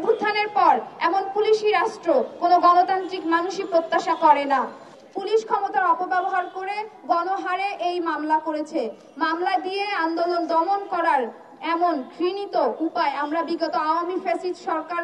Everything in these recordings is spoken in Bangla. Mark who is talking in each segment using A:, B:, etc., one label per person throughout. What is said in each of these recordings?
A: অভ্যুত্থানের পর এমন পুলিশি রাষ্ট্র কোনো গণতান্ত্রিক মানুষই প্রত্যাশা করে না। পুলিশ ক্ষমতার অপব্যবহার করে গণহারে এই মামলা করেছে। মামলা দিয়ে আন্দোলন দমন করার এমন ঘৃণিত উপায় আমরা বিগত আওয়ামী ফ্যাসিস্ট সরকার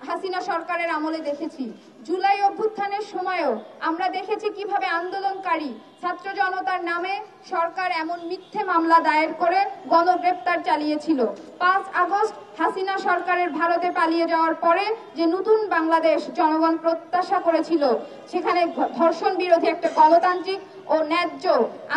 A: হাসিনা সরকারের আমলে দেখেছি। জুলাই অভ্যুত্থানের সময়ও আমরা দেখেছি কিভাবে আন্দোলনকারী ছাত্র জনতার নামে সরকার এমন মিথ্যে মামলা দায়ের করে গণগ্রেপ্তার চালিয়েছিল। 5 আগস্ট হাসিনা সরকারের ভারতে পালিয়ে যাওয়ার পরে যে নতুন বাংলাদেশ জনগণ প্রত্যাশা করেছিল, সেখানে ধর্ষণ বিরোধী একটা গণতান্ত্রিক ও ন্যায্য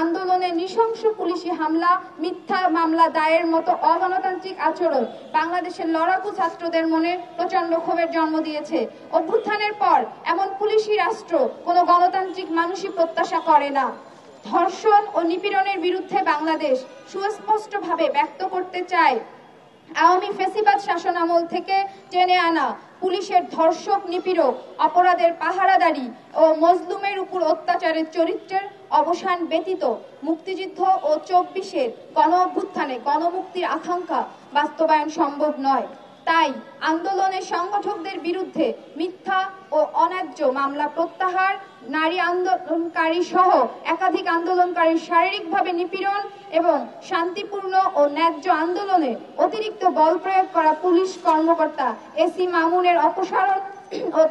A: আন্দোলনে নৃশংস পুলিশি হামলা, মিথ্যা মামলা দায়ের মতো অগণতান্ত্রিক আচরণ বাংলাদেশের লড়াকু ছাত্রদের মনে প্রচন্ড ক্ষোভের জন্ম দিয়েছে। অভ্যুত্থানের পর এমন পুলিশি রাষ্ট্র কোনো গণতান্ত্রিক মানুষই প্রত্যাশা করে না। ধর্ষণ ও নিপীড়নের বিরুদ্ধে বাংলাদেশ সুস্পষ্টভাবে ব্যক্ত করতে চায় আওয়ামী ফ্যাসিবাদ শাসনামল থেকে টেনে আনা পুলিশের ধর্ষক, নিপীড়ক, অপরাধের পাহারাদারি ও মজলুমের উপর অত্যাচারের চরিত্রের অবসান ব্যতীত মুক্তিযুদ্ধ ও 24-এর গণ অভ্যুত্থানে গণমুক্তির আকাঙ্ক্ষা বাস্তবায়ন সম্ভব নয়। তাই আন্দোলনের সংগঠকদের বিরুদ্ধে মিথ্যা ও অন্যায্য মামলা প্রত্যাহার, নারী আন্দোলনকারী সহ একাধিক আন্দোলনকারী শারীরিকভাবে নিপীড়ন এবং শান্তিপূর্ণ ও ন্যায্য আন্দোলনে অতিরিক্ত বল প্রয়োগ করা পুলিশ কর্মকর্তা এসি মামুনের অপসারণ ও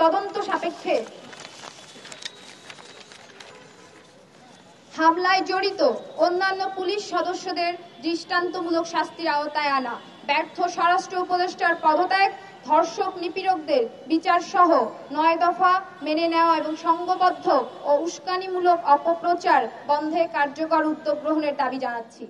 A: তদন্ত সাপেক্ষে হামলায় জড়িত অন্যান্য পুলিশ সদস্যদের দৃষ্টান্তমূলক শাস্তির আওতায় আনা, ব্যর্থ স্বরাষ্ট্র উপদেষ্টার পদত্যাগ, ধর্ষক নিপীড়কদের বিচার সহ 9 দফা মেনে নেওয়া এবং সংঘবদ্ধ ও উস্কানিমূলক অপপ্রচার বন্ধে কার্যকর উদ্যোগ গ্রহণের দাবি জানাচ্ছি।